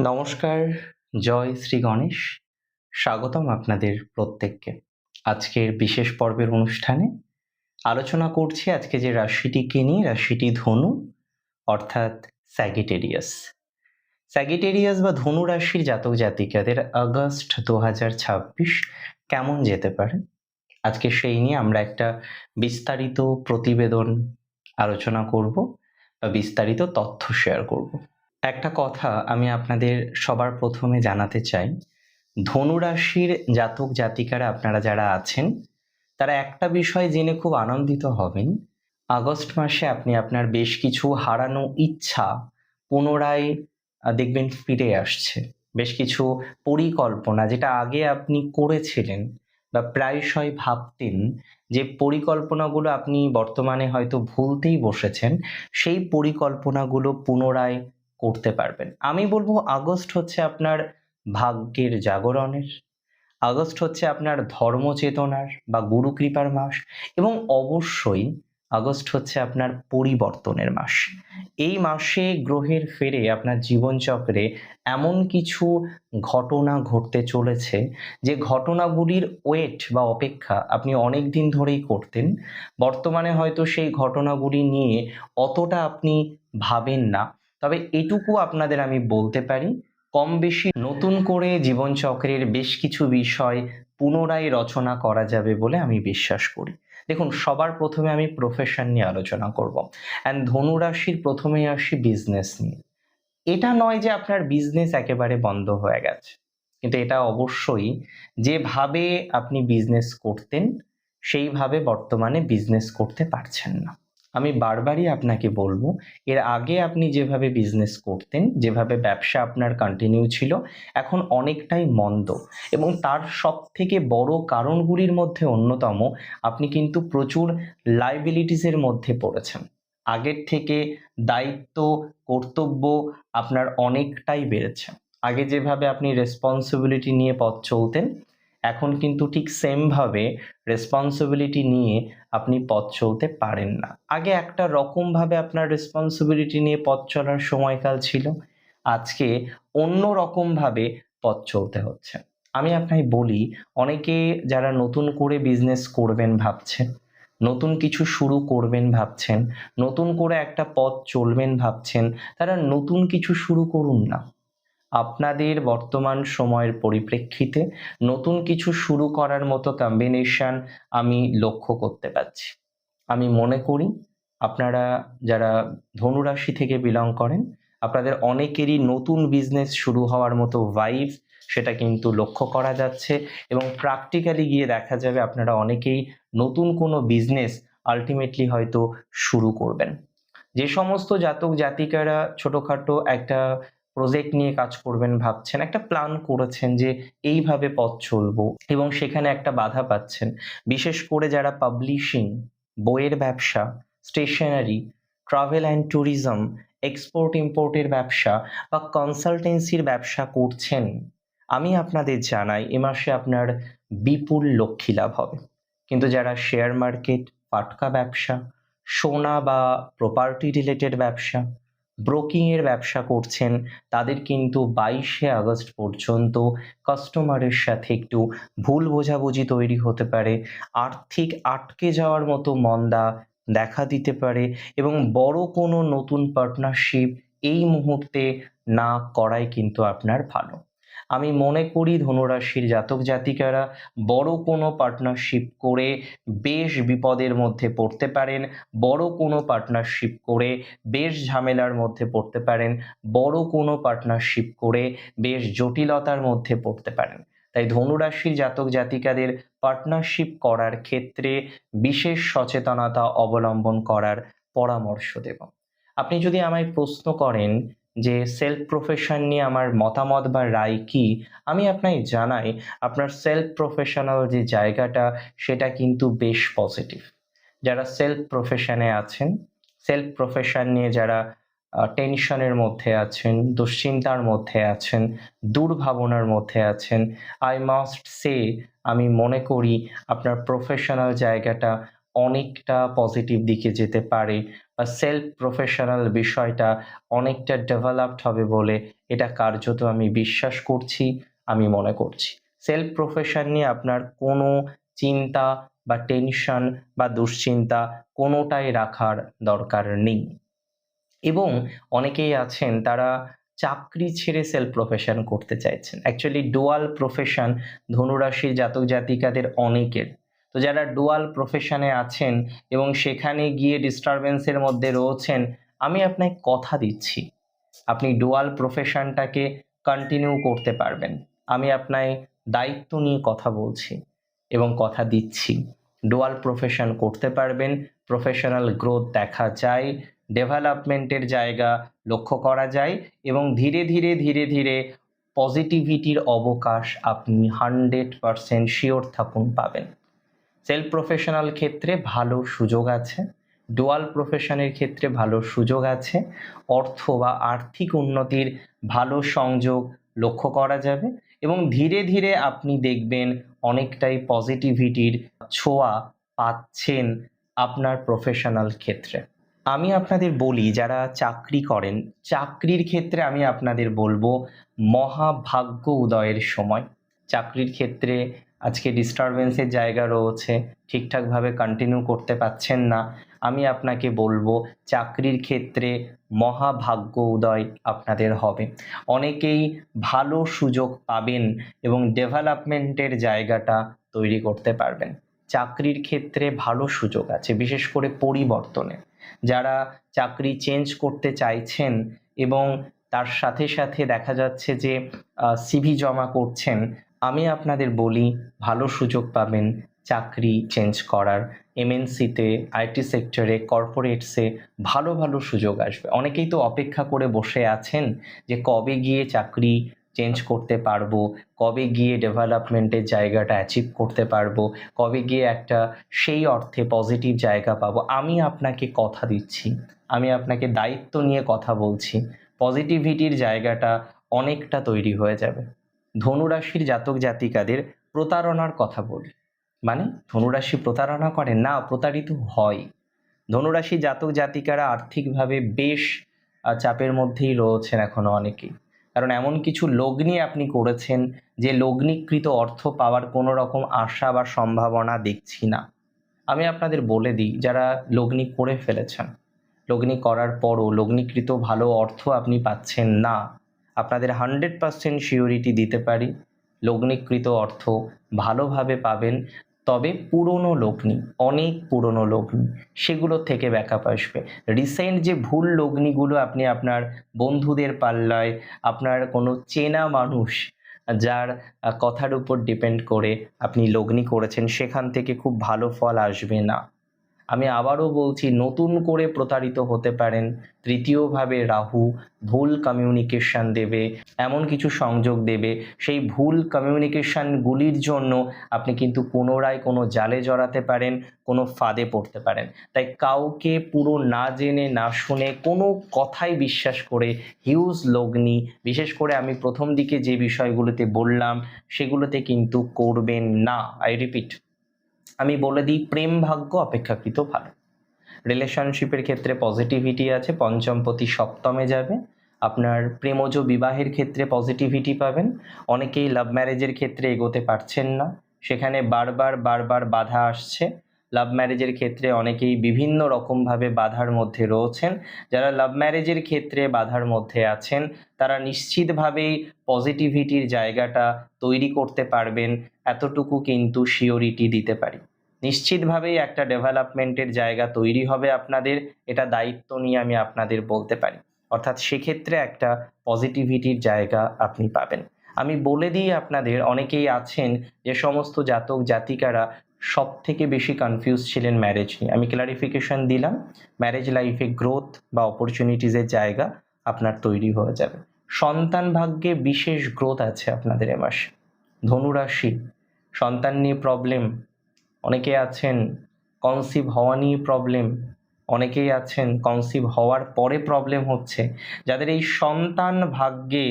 নমস্কার, জয় শ্রী গণেশ। স্বাগতম আপনাদের প্রত্যেককে। আজকের বিশেষ পর্বের অনুষ্ঠানে আলোচনা করছি আজকে যে রাশিটিকে নিয়ে, রাশিটি ধনু অর্থাৎ স্যাগিটেরিয়াস। স্যাগিটেরিয়াস বা ধনু রাশির জাতক জাতিকাদের আগস্ট 2026 কেমন যেতে পারে, আজকে সেই নিয়ে আমরা একটা বিস্তারিত প্রতিবেদন আলোচনা করব বা বিস্তারিত তথ্য শেয়ার করব। একটা কথা আমি আপনাদের সবার প্রথমে জানাতে চাই, ধনু রাশির জাতক জাতিকারা আপনারা যারা আছেন তারা একটা বিষয় জেনে খুব আনন্দিত হবেন। আগস্ট মাসে আপনি আপনার বেশ কিছু হারানো ইচ্ছা পুনরায় দেখবেন ফিরে আসছে। বেশ কিছু পরিকল্পনা যেটা আগে আপনি করেছিলেন বা প্রায়শই ভাবতেন, যে পরিকল্পনাগুলো আপনি বর্তমানে হয়তো ভুলতেই বসেছেন, সেই পরিকল্পনাগুলো পুনরায় করতে পারবেন। আমি বলবো আগস্ট হচ্ছে আপনার ভাগ্যের জাগরণের, আগস্ট হচ্ছে আপনার ধর্মচেতনার বা গুরু কৃপার মাস, এবং অবশ্যই আগস্ট হচ্ছে আপনার পরিবর্তনের মাস। এই মাসে গ্রহের ফেরে আপনার জীবনচক্রে এমন কিছু ঘটনা ঘটতে চলেছে, যে ঘটনাগুলির ওয়েট বা অপেক্ষা আপনি অনেক দিন ধরেই করতেন। বর্তমানে হয়তো সেই ঘটনাগুলি নিয়ে অতটা আপনি ভাবেন না, তবে এটুকু আপনাদের আমি বলতে পারি, কম বেশি নতুন করে জীবনচক্রের বেশ কিছু বিষয় পুনরায় রচনা করা যাবে বলে আমি বিশ্বাস করি। দেখুন, সবার প্রথমে আমি প্রফেশন নিয়ে আলোচনা করব, অ্যান্ড ধনু রাশির প্রথমেই আসি বিজনেস নিয়ে। এটা নয় যে আপনার বিজনেস একেবারে বন্ধ হয়ে গেছে, কিন্তু এটা অবশ্যই যেভাবে আপনি বিজনেস করতেন সেইভাবে বর্তমানে বিজনেস করতে পারছেন না। আমি বারবারই আপনাকে বলবো, এর আগে আপনি যেভাবে বিজনেস করতেন, যেভাবে ব্যবসা আপনার কন্টিনিউ ছিল, এখন অনেকটাই মন্দ, এবং তার সবথেকে বড় কারণগুলির মধ্যে অন্যতম, আপনি কিন্তু প্রচুর লায়াবিলিটিসের মধ্যে পড়েছেন। আগের থেকে দায়িত্ব, কর্তব্য আপনার অনেকটাই বেড়েছে। আগে যেভাবে আপনি রেসপন্সিবিলিটি নিয়ে পথ চলতেন, এখন কিন্তু ঠিক সেমভাবে রেসপন্সিবিলিটি নিয়ে আপনি পথ চলতে পারেন না। আগে একটা রকমভাবে আপনার রেসপন্সিবিলিটি নিয়ে পথ চলার সময়কাল ছিল, আজকে অন্য রকমভাবে পথ চলতে হচ্ছে। আমি আপনাকে বলি, অনেকে যারা নতুন করে বিজনেস করবেন ভাবছেন, নতুন কিছু শুরু করবেন ভাবছেন, নতুন করে একটা পথ চলবেন ভাবছেন, তারা নতুন কিছু শুরু করুন না। আপনাদের বর্তমান সময়ের পরিপ্রেক্ষিতে নতুন কিছু শুরু করার মতো কম্বিনেশন আমি লক্ষ্য করতে পারছি। আমি মনে করি আপনারা যারা ধনুরাশি থেকে বিলং করেন, আপনাদের অনেকেরই নতুন বিজনেস শুরু হওয়ার মতো ভাইব সেটা কিন্তু লক্ষ্য করা যাচ্ছে, এবং প্র্যাকটিক্যালি গিয়ে দেখা যাবে আপনারা অনেকেই নতুন কোনো বিজনেস আলটিমেটলি হয়তো শুরু করবেন। যে সমস্ত জাতক জাতিকারা ছোটখাটো একটা প্রজেক্ট নিয়ে কাজ করবেন ভাবছেন, একটা প্ল্যান করেছেন যে এইভাবে পথ চলবো, এবং সেখানে একটা বাধা পাচ্ছেন, বিশেষ করে যারা পাবলিশিং, বইয়ের ব্যবসা, stationery, travel and tourism, export ইম্পোর্টের ব্যবসা বা কনসালটেন্সির ব্যবসা করছেন, আমি আপনাদের জানাই এ মাসে আপনার বিপুল লক্ষ্মী লাভ হবে। কিন্তু যারা শেয়ার মার্কেট, ফাটকা ব্যবসা, সোনা বা প্রপার্টি রিলেটেড ব্যবসা, ব্রোকিংয়ের ব্যবসা করছেন, তাদের কিন্তু 22শে আগস্ট পর্যন্ত কাস্টমারের সাথে একটু ভুল বোঝাবুঝি তৈরি হতে পারে, আর্থিক আটকে যাওয়ার মতো মন্দা দেখা দিতে পারে, এবং বড় কোনো নতুন পার্টনারশিপ এই মুহূর্তে না করাই কিন্তু আপনার ভালো। আমি মনে করি ধনুরাশির জাতক জাতিকারা বড় কোনো পার্টনারশিপ করে বেশ বিপদের মধ্যে পড়তে পারেন, বড় কোনো পার্টনারশিপ করে বেশ ঝামেলার মধ্যে পড়তে পারেন, বড় কোনো পার্টনারশিপ করে বেশ জটিলতার মধ্যে পড়তে পারেন। তাই ধনুরাশির জাতক জাতিকাদের পার্টনারশিপ করার ক্ষেত্রে বিশেষ সচেতনতা অবলম্বন করার পরামর্শ দেব। আপনি যদি আমায় প্রশ্ন করেন যে সেলফ প্রফেশন নিয়ে আমার মতামত বা রায় কি, আমি আপনাকে জানাই আপনার সেলফ প্রফেশনাল যে জায়গাটা সেটা কিন্তু বেশ পজিটিভ। যারা সেলফ প্রফেশনে আছেন, সেলফ প্রফেশন নিয়ে যারা টেনশনের মধ্যে আছেন, দুশ্চিন্তার মধ্যে আছেন, দুর্ভাবনার মধ্যে আছেন, আই মাস্ট সে, আমি মনে করি আপনার প্রফেশনাল জায়গাটা অনেকটা পজিটিভ দিকে যেতে পারে, বা সেলফ প্রফেশনাল বিষয়টা অনেকটা ডেভেলপড হবে বলে এ এটা কার্যত আমি বিশ্বাস করছি, আমি মনে করছি। সেলফ প্রফেশন নিয়ে আপনার কোনো চিন্তা বা টেনশন বা দুশ্চিন্তা কোনোটাই রাখার দরকার নেই। এবং অনেকেই আছেন তারা চাকরি ছেড়ে সেলফ প্রফেশন করতে চাইছেন। অ্যাকচুয়ালি ডুয়াল প্রফেশন ধনুরাশির জাতক জাতিকাদের অনেকের। তো যারা ডুয়াল প্রফেশনে আছেন এবং সেখানে গিয়ে ডিস্টারবেন্সের মধ্যে রয়েছেন, আমি আপনাকে কথা দিচ্ছি আপনি ডুয়াল প্রফেশনটাকে কন্টিনিউ করতে পারবেন। আমি আপনায় দায়িত্ব নিয়ে কথা বলছি এবং কথা দিচ্ছি ডুয়াল প্রফেশন করতে পারবেন। প্রফেশনাল গ্রোথ দেখা যায়, ডেভেলপমেন্টের জায়গা লক্ষ্য করা যায় এবং ধীরে ধীরে ধীরে ধীরে পজিটিভিটির অবকাশ আপনি 100% শিওর থাকুন পাবেন। সেলফ প্রফেশনাল ক্ষেত্রে ভালো সুযোগ আছে, ডুয়াল প্রফেশনের ক্ষেত্রে ভালো সুযোগ আছে, অর্থ বা আর্থিক উন্নতির ভালো সংযোগ লক্ষ্য করা যাবে এবং ধীরে ধীরে আপনি দেখবেন অনেকটাই পজিটিভিটির ছোঁয়া পাচ্ছেন আপনার প্রফেশনাল ক্ষেত্রে। আমি আপনাদের বলি যারা চাকরি করেন, চাকরির ক্ষেত্রে আমি আপনাদের বলবো মহাভাগ্য উদয়ের সময়। চাকরির ক্ষেত্রে আজকে ডিস্টারবেন্সের জায়গা রয়েছে, ঠিকঠাকভাবে কন্টিনিউ করতে পারছেন না। আমি আপনাকে বলবো চাকরির ক্ষেত্রে মহাভাগ্য উদয় আপনাদের হবে। অনেকেই ভালো সুযোগ পাবেন এবং ডেভেলপমেন্টের জায়গাটা তৈরি করতে পারবেন। চাকরির ক্ষেত্রে ভালো সুযোগ আছে, বিশেষ করে পরিবর্তনে। যারা চাকরি চেঞ্জ করতে চাইছেন এবং তার সাথে সাথে দেখা যাচ্ছে যে সিভি জমা করছেন, আমি আপনাদের বলি ভালো সুযোগ পাবেন চাকরি চেঞ্জ করার। এমএনসিতে, আইটি সেক্টরে, কর্পোরেটসে ভালো ভালো সুযোগ আসবে। অনেকেই তো অপেক্ষা করে বসে আছেন যে কবে গিয়ে চাকরি চেঞ্জ করতে পারবো, কবে গিয়ে ডেভেলপমেন্টের জায়গাটা অ্যাচিভ করতে পারবো, কবে গিয়ে একটা সেই অর্থে পজিটিভ জায়গা পাবো। আমি আপনাকে কথা দিচ্ছি, আমি আপনাকে দায়িত্ব নিয়ে কথা বলছি, পজিটিভিটির জায়গাটা অনেকটা তৈরি হয়ে যাবে। ধনুরাশির জাতক জাতিকাদের প্রতারণার কথা বলি, মানে ধনুরাশি প্রতারণা করে না, প্রতারিত হয়। ধনুরাশি জাতক জাতিকারা আর্থিকভাবে বেশ চাপের মধ্যেই রয়েছেন এখনো অনেকেই, কারণ এমন কিছু লগ্নি আপনি করেছেন যে লগ্নিকৃত অর্থ পাওয়ার কোনো রকম আশা বা সম্ভাবনা দেখছি না। আমি আপনাদের বলে দিই যারা লগ্নি করে ফেলেছেন, লগ্নি করার পরও লগ্নিকৃত ভালো অর্থ আপনি পাচ্ছেন না, আপনাদের 100% শিওরিটি দিতে পারি লগ্নিকৃত অর্থ ভালোভাবে পাবেন। তবে পুরনো লগ্নি, অনেক পুরনো লগ্নি, সেগুলো থেকে ব্যাকআপ আসবে। রিসেন্ট যে ভুল লগ্নিগুলো আপনি আপনার বন্ধুদের পাল্লায়, আপনার কোনো চেনা মানুষ যার কথার উপর ডিপেন্ড করে আপনি লগ্নি করেছেন, সেখান থেকে খুব ভালো ফল আসবে না। আমি আবারও বলছি, নতুন করে প্রতারিত হতে পারেন। তৃতীয়ভাবে রাহু ভুল কমিউনিকেশন দেবে, এমন কিছু সংযোগ দেবে, সেই ভুল কমিউনিকেশনগুলির জন্য আপনি কিন্তু পুনরায় কোনো জালে জড়াতে পারেন, কোনো ফাঁদে পড়তে পারেন। তাই কাউকে পুরো না জেনে না শুনে কোনো কথাই বিশ্বাস করে হিউজ লগ্নি, বিশেষ করে আমি প্রথম দিকে যে বিষয়গুলোতে বললাম সেগুলোতে কিন্তু করবেন না। আই রিপিট, আমি বলে দিই প্রেম ভাগ্য অপেক্ষাকৃত ভালো। রিলেশনশিপের ক্ষেত্রে পজিটিভিটি আছে, পঞ্চমপতি সপ্তমে যাবে, আপনার প্রেমজ বিবাহের ক্ষেত্রে পজিটিভিটি পাবেন। অনেকেই লাভ ম্যারেজের ক্ষেত্রে এগোতে পারছেন না, সেখানে বারবার বারবার বাধা আসছে। লাভ ম্যারেজের ক্ষেত্রে অনেকেই বিভিন্ন রকমভাবে বাধার মধ্যে রয়েছেন। যারা লাভ ম্যারেজের ক্ষেত্রে বাধার মধ্যে আছেন তারা নিশ্চিতভাবেই পজিটিভিটির জায়গাটা তৈরি করতে পারবেন, এতটুকু কিন্তু শিওরিটি দিতে পারি। নিশ্চিতভাবেই একটা ডেভেলপমেন্টের জায়গা তৈরি হবে আপনাদের, এটা দায়িত্ব নিয়ে আমি আপনাদের বলতে পারি। অর্থাৎ সেক্ষেত্রে একটা পজিটিভিটির জায়গা আপনি পাবেন। আমি বলে দিই আপনাদের, অনেকেই আছেন যে সমস্ত জাতক জাতিকারা সব থেকে বেশি কনফিউজ ছিলেন ম্যারেজ নিয়ে, আমি ক্লারিফিকেশন দিলাম। ম্যারেজ লাইফে গ্রোথ বা অপরচুনিটিসের জায়গা আপনার তৈরি হয়ে যাবে। সন্তান ভাগ্যে বিশেষ গ্রোথ আছে আপনাদের এ মাসে। ধনুরাশি, সন্তান নিয়ে প্রবলেম, অনেকে আছেন কনসিভ হওয়া নিয়ে প্রবলেম, অনেকেই আছেন কনসিভ হওয়ার পরে প্রবলেম হচ্ছে, যাদের এই সন্তান ভাগ্যে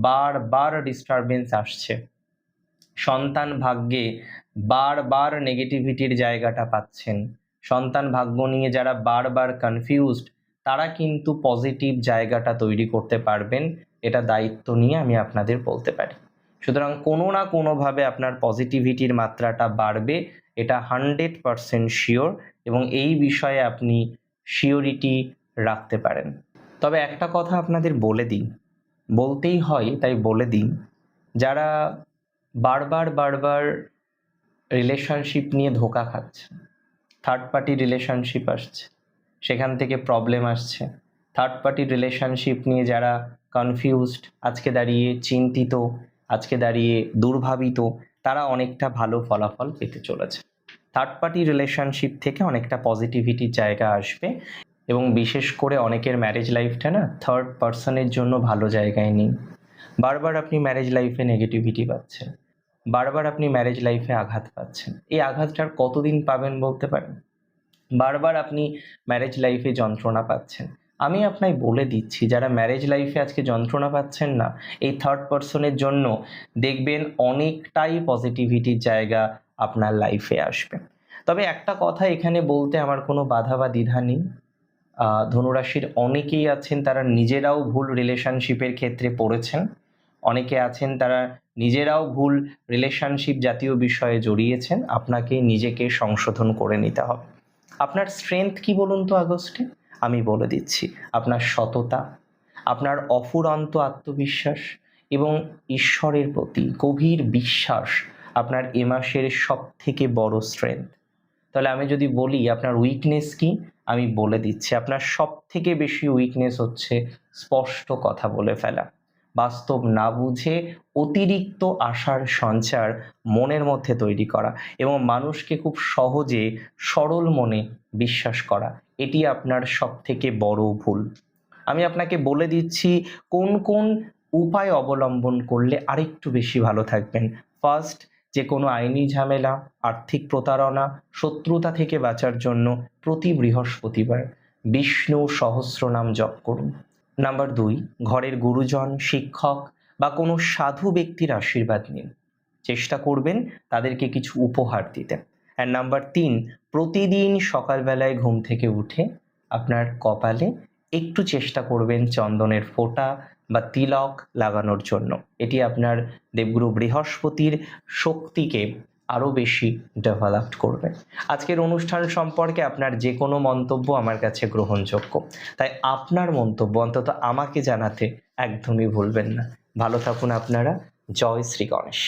বারবার ডিস্টারবেন্স আসছে, সন্তান ভাগ্যে বারবার নেগেটিভিটির জায়গাটা পাচ্ছেন, সন্তান ভাগ্য নিয়ে যারা বারবার কনফিউজড, তারা কিন্তু পজিটিভ জায়গাটা তৈরি করতে পারবেন এটা দায়িত্ব নিয়ে আমি আপনাদের বলতে পারি। সুতরাং কোনো না কোনোভাবে আপনার পজিটিভিটির মাত্রাটা বাড়বে, এটা 100% শিওর, এবং এই বিষয়ে আপনি শিওরিটি রাখতে পারেন। তবে একটা কথা আপনাদের বলে দিই, বলতেই হয় তাই বলে দিই, যারা বারবার রিলেশনশিপ নিয়ে ধোঁকা খাচ্ছে, থার্ড পার্টি রিলেশনশিপ আসছে, সেখান থেকে প্রবলেম আসছে, থার্ড পার্টি রিলেশনশিপ নিয়ে যারা কনফিউজড, আজকে দাঁড়িয়ে চিন্তিত, আজকে দাঁড়িয়ে দুর্ভাবিত, তারা অনেকটা ভালো ফলাফল পেতে চলেছে। থার্ড পার্টি রিলেশনশিপ থেকে অনেকটা পজিটিভিটির জায়গা আসবে, এবং বিশেষ করে অনেকের ম্যারেজ লাইফটা না থার্ড পার্সনের জন্য ভালো জায়গায় নেই। বারবার আপনি ম্যারেজ লাইফে নেগেটিভিটি পাচ্ছেন, বারবার আপনি ম্যারেজ লাইফে আঘাত পাচ্ছেন। এই আঘাতটার কতদিন পাবেন বলতে পারেন? বারবার আপনি ম্যারেজ লাইফে যন্ত্রণা পাচ্ছেন। আমি আপনায় বলে দিচ্ছি, যারা ম্যারেজ লাইফে আজকে যন্ত্রণা পাচ্ছেন না, এই থার্ড পার্সনের জন্য দেখবেন অনেকটাই পজিটিভিটির জায়গা আপনার লাইফে আসবে। তবে একটা কথা এখানে বলতে আমার কোনো বাধা বা দ্বিধা নেই। ধনুরাশির অনেকেই আছেন তারা নিজেরাও ভুল রিলেশনশিপের ক্ষেত্রে পড়েছেন, অনেকে আছেন তারা নিজেরাও ভুল রিলেশনশিপ জাতীয় বিষয়ে জড়িয়েছেন। আপনাকে নিজেকে সংশোধন করে নিতে হবে। আপনার স্ট্রেংথ কি বলুন তো আগস্টে? আমি বলে দিচ্ছি, আপনার সততা, আপনার অফুরন্ত আত্মবিশ্বাস এবং ঈশ্বরের প্রতি গভীর বিশ্বাস আপনার এ মাসের সবথেকে বড় স্ট্রেংথ। তাহলে আমি যদি বলি আপনার উইকনেস কি, আমি বলে দিচ্ছি, আপনার সবথেকে বেশি উইকনেস হচ্ছে স্পষ্ট কথা বলে ফেলা, বাস্তব না বুঝে অতিরিক্ত আশার সঞ্চার মনের মধ্যে তৈরি করা, এবং মানুষকে খুব সহজে সরল মনে বিশ্বাস করা। এটি আপনার সবথেকে বড় ভুল। আমি আপনাকে বলে দিচ্ছি কোন কোন উপায় অবলম্বন করলে আরেকটু বেশি ভালো থাকবেন। ফার্স্ট, যে কোনো আইনি ঝামেলা, আর্থিক প্রতারণা, শত্রুতা থেকে বাঁচার জন্য প্রতি বৃহস্পতিবার বিষ্ণু সহস্রনাম জপ করুন। নাম্বার 2, ঘরের গুরুজন, শিক্ষক বা কোনো সাধু ব্যক্তির আশীর্বাদ নিন, চেষ্টা করবেন তাদেরকে কিছু উপহার দিতে। আর নাম্বার 3, প্রতিদিন সকালবেলায় ঘুম থেকে উঠে আপনার কপালে একটু চেষ্টা করবেন চন্দনের ফোঁটা বা তিলক লাগানোর জন্য। এটি আপনার দেবগুরু বৃহস্পতির শক্তিকে আরও বেশি ডেভেলপ করবে। আজকের অনুষ্ঠান সম্পর্কে আপনার যে কোনো মন্তব্য আমার কাছে গ্রহণযোগ্য, তাই আপনার মন্তব্য অন্তত আমাকে জানাতে একদমই ভুলবেন না। ভালো থাকুন আপনারা। জয় শ্রী গণেশ।